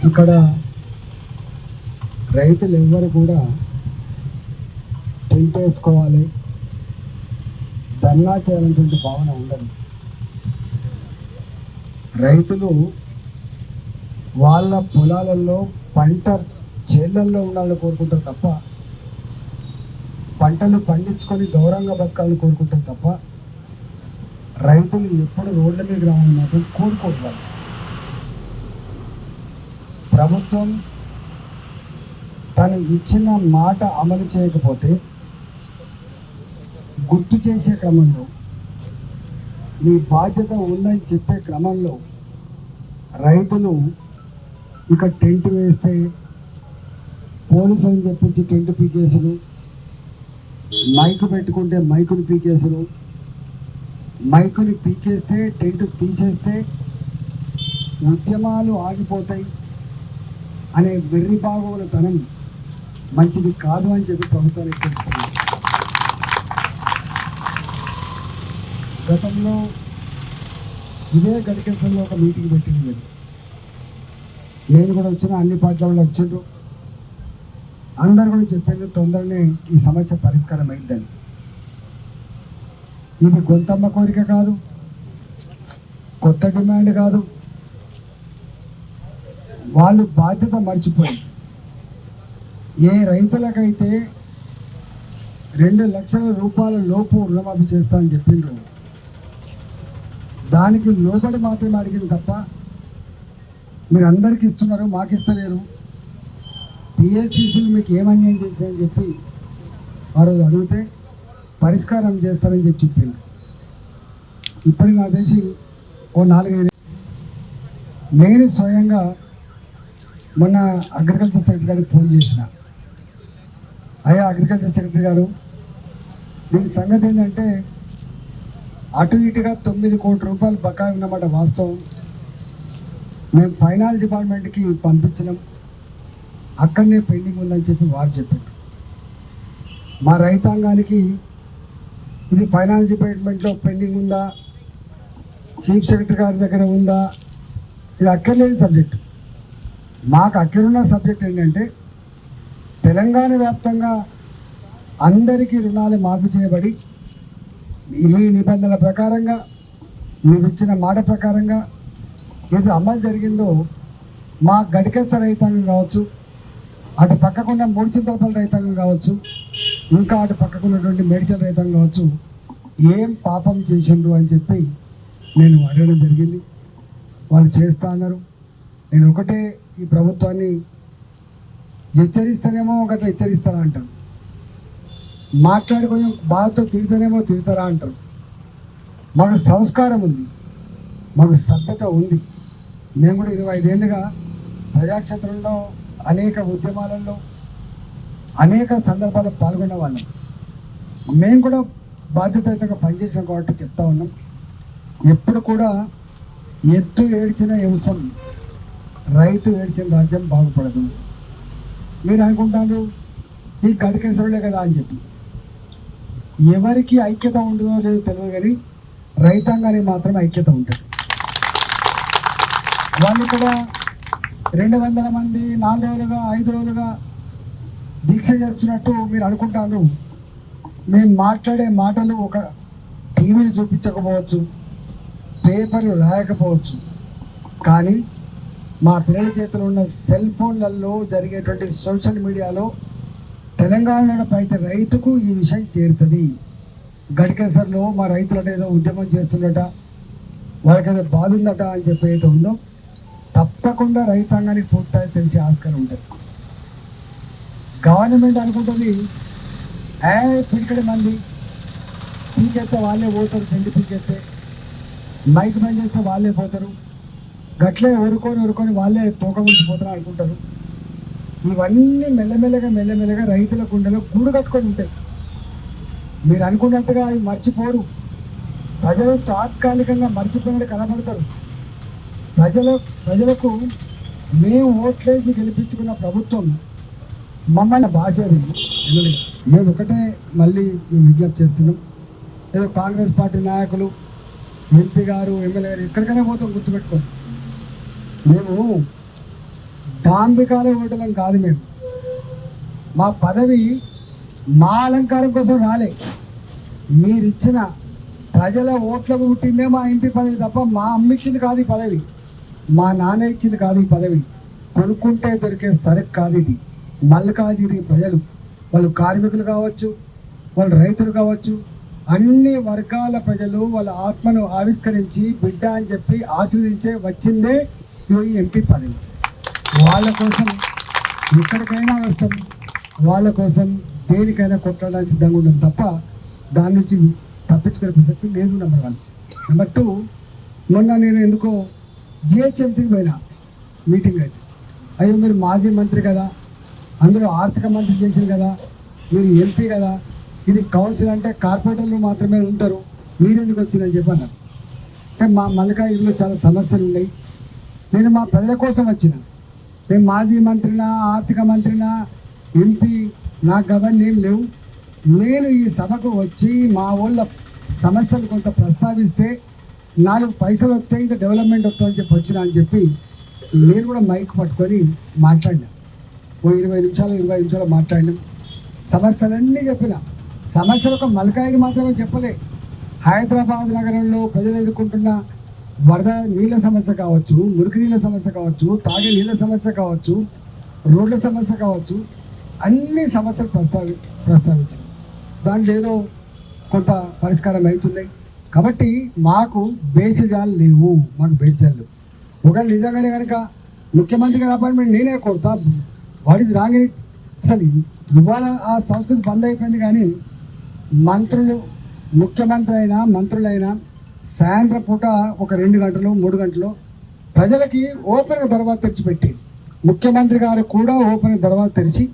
ఇక్కడ రైతులు ఎవ్వరు కూడా టెంట్ వేసుకోవాలి, ధర్నా చేయాలనేటువంటి భావన ఉండదు. రైతులు వాళ్ళ పొలాలలో పంట చేళ్లల్లో ఉండాలని కోరుకుంటారు తప్ప, పంటలు పండించుకొని గౌరవంగా బతకాలని కోరుకుంటారు తప్ప, రైతులు ఎప్పుడు రోడ్ల మీద రావాలని మాత్రం కోరుకుంటున్నారు. ప్రభుత్వం తను ఇచ్చిన మాట అమలు చేయకపోతే గుర్తు చేసే క్రమంలో, మీ బాధ్యత ఉందని చెప్పే క్రమంలో రైతులు ఇక టెంట్ వేస్తే పోలీసులను చెప్పించి టెంట్ పీకేసులు, మైకు పెట్టుకుంటే మైకుని పీకేసులు, మైకుని పీకేస్తే టెంట్ తీసేస్తే ఉద్యమాలు ఆగిపోతాయి అనే వెర్రి బాగోగులతనం మంచిది కాదు అని చెప్పి ప్రభుత్వానికి తెలుస్తుంది. గతంలో ఇదే గడికేశ్వరంలో ఒక మీటింగ్ పెట్టింది మీరు, నేను కూడా వచ్చిన, అన్ని పార్టీల వాళ్ళు వచ్చిండ్రు, అందరు కూడా చెప్పారు తొందరనే ఈ సమస్య పరిష్కారం అయిందని. ఇది గొంతమ్మ కోరిక కాదు, కొత్త డిమాండ్ కాదు, వాళ్ళు బాధ్యత మర్చిపోయి ఏ రైతులకైతే 2 లక్షల రూపాయల లోపు రుణమాఫీ చేస్తా అని చెప్పిండ్రు, దానికి లోబడి మాత్రమే అడిగింది తప్ప మీరు అందరికీ ఇస్తున్నారు మాకు ఇస్తలేరు, పిఎస్సిసిలు మీకు ఏమన్యాయం చేశాయని చెప్పి ఆ రోజు అడిగితే పరిష్కారం చేస్తారని చెప్పి చెప్పింది. ఇప్పటికి నాకు తెలిసి ఓ 4-5 నేను స్వయంగా మొన్న అగ్రికల్చర్ సెక్రటరీ గారికి ఫోన్ చేసిన, అయ్యా అగ్రికల్చర్ సెక్రటరీ గారు, దీని సంగతి ఏంటంటే అటు ఇటుగా 9 కోట్ల రూపాయలు బకాయి ఉన్నమాట వాస్తవం, మేము ఫైనాన్స్ డిపార్ట్మెంట్కి పంపించినాం, అక్కడనే పెండింగ్ ఉందని చెప్పి వారు చెప్పారు. మా రైతాంగానికి ఇది ఫైనాన్స్ డిపార్ట్మెంట్లో పెండింగ్ ఉందా, చీఫ్ సెక్రటరీ గారి దగ్గర ఉందా, ఇది అక్కర్లేని సబ్జెక్టు. మాకు అక్కడున్న సబ్జెక్ట్ ఏంటంటే తెలంగాణ వ్యాప్తంగా అందరికీ రుణాలు మాఫీ చేయబడి మీ నిబంధనల ప్రకారంగా, మీరు ఇచ్చిన మాట ప్రకారంగా ఏది అమలు జరిగిందో మా గడికేశ్వర రైతాంగం కావచ్చు, అటు పక్కకున్న మూడుచింతలపల్లి రైతాంగం కావచ్చు, ఇంకా అటు పక్కకున్నటువంటి మేడ్చల్ రైతాంగం కావచ్చు, ఏం పాపం చేసిండ్రు అని చెప్పి నేను అడగడం జరిగింది. వాళ్ళు చేస్తా అన్నారు. నేను ఒకటే ఈ ప్రభుత్వాన్ని హెచ్చరిస్తానేమో ఒకటి హెచ్చరిస్తారా అంటారు, మాట్లాడి కొంచెం బాధతో తిడతానేమో తిడతారా అంటారు. మాకు సంస్కారం ఉంది, మాకు సభ్యత ఉంది. మేము కూడా 25 ఏళ్ళుగా ప్రజాక్షేత్రంలో అనేక ఉద్యమాలలో అనేక సందర్భాల్లో పాల్గొన్న వాళ్ళం. మేము కూడా బాధ్యతయుతంగా పనిచేసాం కాబట్టి చెప్తా ఉన్నాం, ఎప్పుడు కూడా ఎత్తు ఏడ్చిన వ్యవసాయం, రైతు ఏడ్చిన రాజ్యం బాగుపడదు. మీరు అనుకుంటారు ఈ గడికేశ్వరులే కదా అని చెప్పి, ఎవరికి ఐక్యత ఉండదో లేదో తెలియదు కానీ రైతాంగానికి మాత్రం ఐక్యత ఉంటుంది. వాళ్ళు ఇక్కడ 200 మంది 4 రోజులుగా 5 రోజులుగా దీక్ష చేస్తున్నట్టు మీరు అనుకుంటారు. మేము మాట్లాడే మాటలు ఒక టీవీలు చూపించకపోవచ్చు, పేపర్లు రాయకపోవచ్చు, కానీ మా పిల్లల చేతిలో ఉన్న సెల్ ఫోన్లలో జరిగేటువంటి సోషల్ మీడియాలో తెలంగాణలో ప్రతి రైతుకు ఈ విషయం చేరుతుంది. గడికేసర్లో మా రైతులట ఏదో ఉద్యమం చేస్తుందట, వాళ్ళకేదో బాధ ఉందట అని చెప్పి ఏదో ఉందో తప్పకుండా రైతాంగానికి పూర్తిగా తెలిసే ఆస్కారం ఉంటుంది. గవర్నమెంట్ అనుకుంటుంది పిడికడి మంది పీకేస్తే వాళ్ళే పోతారు, పెండి పీకేస్తే మైక్ బంద్ చేస్తే వాళ్ళే పోతారు, గట్లే ఊరుకొని వాళ్ళే తోక ఉంచిపోతారు అనుకుంటారు. ఇవన్నీ మెల్లమెల్లగా రైతుల గుండెలో గూడు కట్టుకొని ఉంటాయి. మీరు అనుకున్నట్టుగా అవి మర్చిపోరు. ప్రజలు తాత్కాలికంగా మర్చిపోయినట్టు కనబడతారు. ప్రజలకు మేము ఓట్లేసి గెలిపించుకున్న ప్రభుత్వం మమ్మల్ని బాసేది. మేము ఒకటే మళ్ళీ విజ్ఞప్తి చేస్తున్నాం, ఏదో కాంగ్రెస్ పార్టీ నాయకులు ఎంపీ గారు ఎమ్మెల్యే గారు ఎక్కడికైనా పోతాం, గుర్తుపెట్టుకోండి. మేము డాంబికాల ఓటలం కాదు మేము. మా పదవి మా అలంకారం కోసం రాలే. మీరిచ్చిన ప్రజల ఓట్లకు పుట్టిందే మా ఎంపీ పదవి తప్ప మా అమ్మ ఇచ్చింది కాదు ఈ పదవి, మా నాన్న ఇచ్చింది కాదు ఈ పదవి. కొనుక్కుంటే దొరికే సరుకు కాదు ఇది. మల్కాజిగిరి ప్రజలు, వాళ్ళు కార్మికులు కావచ్చు, వాళ్ళు రైతులు కావచ్చు, అన్ని వర్గాల ప్రజలు వాళ్ళ ఆత్మను ఆవిష్కరించి బిడ్డ అని చెప్పి ఆశీర్వదించే వచ్చిందే ఈ ఎంపీ పదవి. వాళ్ళ కోసం ఎక్కడికైనా వస్తాం, వాళ్ళ కోసం దేనికైనా కొట్టడానికి సిద్ధంగా ఉండడం తప్ప దాని నుంచి తప్పించుకునే ప్రసక్తి లేదు. నెంబర్ 1. నెంబర్ 2, మొన్న నేను ఎందుకో జిహెచ్ఎంసీకి పోయినా మీటింగ్ అయితే, అయ్యో మీరు మాజీ మంత్రి కదా, అందరూ ఆర్థిక మంత్రి చేశారు కదా, మీరు ఎంపీ కదా, ఇది కౌన్సిల్ అంటే కార్పొరేటర్లు మాత్రమే ఉంటారు, మీరెందుకు వచ్చిందని చెప్పాను. అంటే మా మల్కాజిగిరిలో చాలా సమస్యలు ఉన్నాయి, నేను మా ప్రజల కోసం వచ్చిన. నేను మాజీ మంత్రినా, ఆర్థిక మంత్రినా, ఎంపీ, నాకు అవన్నీ ఏం లేవు. నేను ఈ సభకు వచ్చి మా ఊళ్ళ సమస్యలు కొంత ప్రస్తావిస్తే 4 పైసలు వస్తాయి, ఇంకా డెవలప్మెంట్ వస్తుందని చెప్పి వచ్చినా అని చెప్పి నేను కూడా మైక్ పట్టుకొని మాట్లాడినా. ఓ 20 నిమిషాలు మాట్లాడినాం. సమస్యలన్నీ చెప్పిన. సమస్యలు ఒక మల్కాయికి మాత్రమే చెప్పలే. హైదరాబాద్ నగరంలో ప్రజలు ఎదుర్కొంటున్న వరద నీళ్ళ సమస్య కావచ్చు, మురికి నీళ్ళ సమస్య కావచ్చు, తాగే నీళ్ళ సమస్య కావచ్చు, రోడ్ల సమస్య కావచ్చు, అన్ని సమస్యలు ప్రస్తావించారు. దాంట్లో ఏదో కొంత పరిష్కారం అవుతున్నాయి. కాబట్టి మాకు బేసిజాలు లేవు, మాకు బేసిజాలు. ఒకవేళ నిజంగానే కనుక ముఖ్యమంత్రి గారి అపాయింట్మెంట్ నేనే కొడతా. What is wrong in it? అసలు ఇవాళ ఆ సంస్కృతి బంద్ అయిపోయింది. కానీ మంత్రులు, ముఖ్యమంత్రి అయినా మంత్రులైనా సాయంత్రం పూట ఒక 2 గంటలు 3 గంటలు ప్రజలకి ఓపెన్గా దర్వాజా తెరిచిపెట్టి, ముఖ్యమంత్రి గారు కూడా ఓపెన్గా దర్వాజా తెరిచి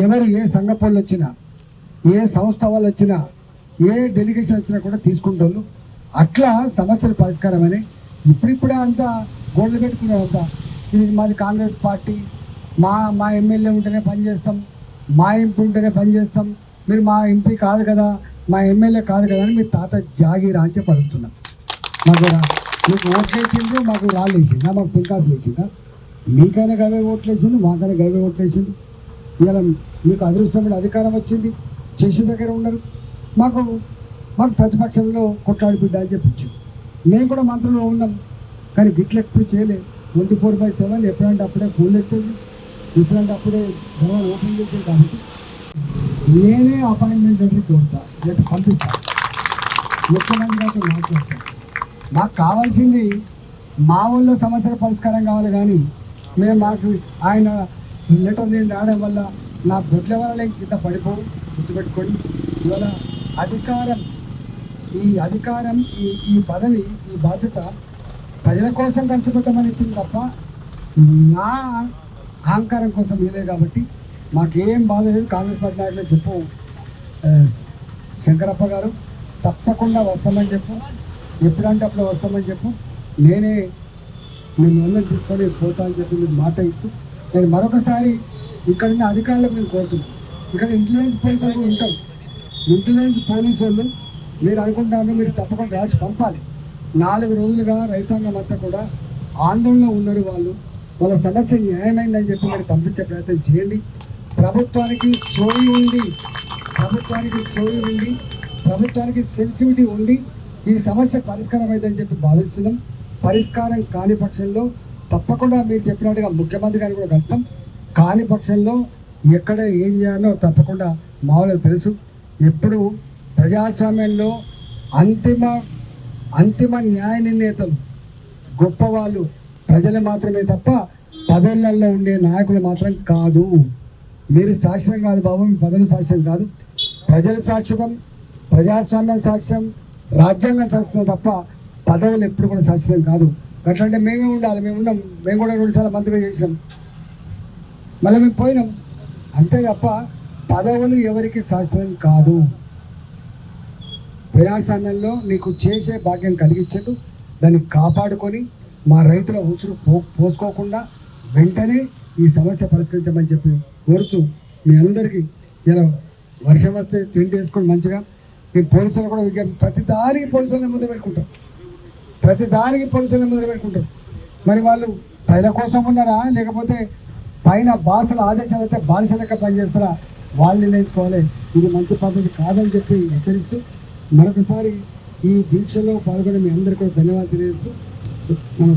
ఎవరు ఏ సంఘ పనులు వచ్చినా, ఏ సంస్థ వాళ్ళు వచ్చినా, ఏ డెలిగేషన్ వచ్చినా కూడా తీసుకుంటారు. అట్లా సమస్యల పరిష్కారం అని ఇప్పుడిప్పుడే అంతా గోల్డ్ పెట్టుకునేంత ఇది మాది కాంగ్రెస్ పార్టీ, మా ఎమ్మెల్యే ఉంటేనే పనిచేస్తాం, మా ఎంపీ ఉంటేనే పనిచేస్తాం, మీరు మా ఎంపీ కాదు కదా, మా ఎమ్మెల్యే కాదు కదా అని మీ తాత జాగీరా అని చెప్పి అడుగుతున్నాం. మాకు మీకు ఓట్లు వేసిండు, మాకు రాళ్ళు వేసిందా, మాకు పింకాసులు వేసిందా? మీకైనా గవే ఓట్లు వేసిండు, మాకైనా గవే ఓట్లు వేసిండు. ఇవాళ మీకు అదృష్టమైన అధికారం వచ్చింది, చేసిన దగ్గర ఉన్నారు. మాకు ప్రతిపక్షంలో కొట్లాడి బిడ్డ అని చెప్పించాం. మేము కూడా మంత్రులు ఉన్నాం, కానీ గిట్లు ఎప్పుడు చేయలేదు. 24/7 ఎప్పుడంటే అప్పుడే ఫోన్ ఎత్తేది, ఎప్పుడంటే అప్పుడే భవన్ ఓపెన్ చేసేది. కాబట్టి నేనే అపాయింట్మెంట్ లెటర్ చూడతా, లేదా పంపిస్తాను, ముఖ్యమంత్రి గారితో మాట్లాడతాను. మాకు కావాల్సింది మా ఊళ్ళో సమస్యల పరిష్కారం కావాలి. కానీ మాకు ఆయన లెటర్ నేను రావడం వల్ల నా బొడ్ల వల్ల ఇంత పడిపోవు. గుర్తుపెట్టుకొని ఇవాళ అధికారం ఈ పదవి, ఈ బాధ్యత ప్రజల కోసం ఖర్చు పెట్టమని ఇచ్చింది తప్ప నా అహంకారం కోసం ఇవ్వలేదు. కాబట్టి మాకేం బాధ లేదు. కాంగ్రెస్ పార్టీ నాయకులు చెప్పు, శంకరప్ప గారు తప్పకుండా వస్తామని చెప్పు, ఎప్పుడంటే అప్పుడు వస్తామని చెప్పు, నేను అందరం తీసుకొని పోతా అని చెప్పి మీకు మాట ఇస్తూ, నేను మరొకసారి ఇక్కడ ఉన్న అధికారులకు నేను కోరుతున్నాను. ఇక్కడ ఇంటెలిజెన్స్ పోలీసులు ఉంటాం. ఇంటెలిజెన్స్ పోలీసు వాళ్ళు మీరు అనుకుంటాను, మీరు తప్పకుండా రాసి పంపాలి. 4 రోజులుగా రైతాంగం అంతా కూడా ఆందోళనలో ఉన్నారు. వాళ్ళ సమస్య న్యాయమైందని చెప్పి మీరు పంపించే ప్రయత్నం చేయండి. ప్రభుత్వానికి సోయి ఉండి, ప్రభుత్వానికి సెన్సిటివిటీ ఉండి ఈ సమస్య పరిష్కారం అయిందని చెప్పి భావిస్తున్నాం. పరిష్కారం కాని పక్షంలో తప్పకుండా మీరు చెప్పినట్టుగా ముఖ్యమంత్రి గారిని కూడా కలుపుతాం. కాని పక్షంలో ఎక్కడ ఏం చేయాలో తప్పకుండా మా వాళ్ళకి తెలుసు. ఎప్పుడు ప్రజాస్వామ్యంలో అంతిమ న్యాయ నిర్ణేతలు గొప్పవాళ్ళు ప్రజలు మాత్రమే తప్ప పదవులలో ఉండే నాయకులు మాత్రం కాదు. మీరు శాశ్వతం కాదు బాబు, మీ పదవులు శాశ్వతం కాదు. ప్రజలు శాశ్వతం, ప్రజాస్వామ్యం శాశ్వతం, రాజ్యాంగం శాశ్వతం తప్ప పదవులు ఎప్పుడు కూడా శాశ్వతం కాదు. అట్లంటే మేమే ఉండాలి, మేము కూడా 2 సార్లు మంత్రిగా చేసినాం, మళ్ళీ మేము పోయినాం అంతే తప్ప పదవులు ఎవరికి శాశ్వతం కాదు. ప్రజాస్వామ్యంలో నీకు చేసే భాగ్యం కలిగించదు, దాన్ని కాపాడుకొని మా రైతుల ఉసురు పోసుకోకుండా వెంటనే ఈ సమస్య పరిష్కరించమని చెప్పి కోరుతూ మీ అందరికీ ఇలా వర్షం వస్తే తిండి వేసుకొని మంచిగా మీ పోలీసులు కూడా ప్రతి దానికి పోలీసులను ముందు పెట్టుకుంటారు, మరి వాళ్ళు ప్రజల కోసం ఉన్నారా లేకపోతే పైన బాసుల ఆదేశాలు అయితే బానిసలక పనిచేస్తారా వాళ్ళు నిర్ణయించుకోవాలి. ఇది మంచి పద్ధతి కాదని చెప్పి హెచ్చరిస్తూ మరొకసారి ఈ దీక్షలో పాల్గొని మీ అందరికీ ధన్యవాదాలు తెలియజేస్తూ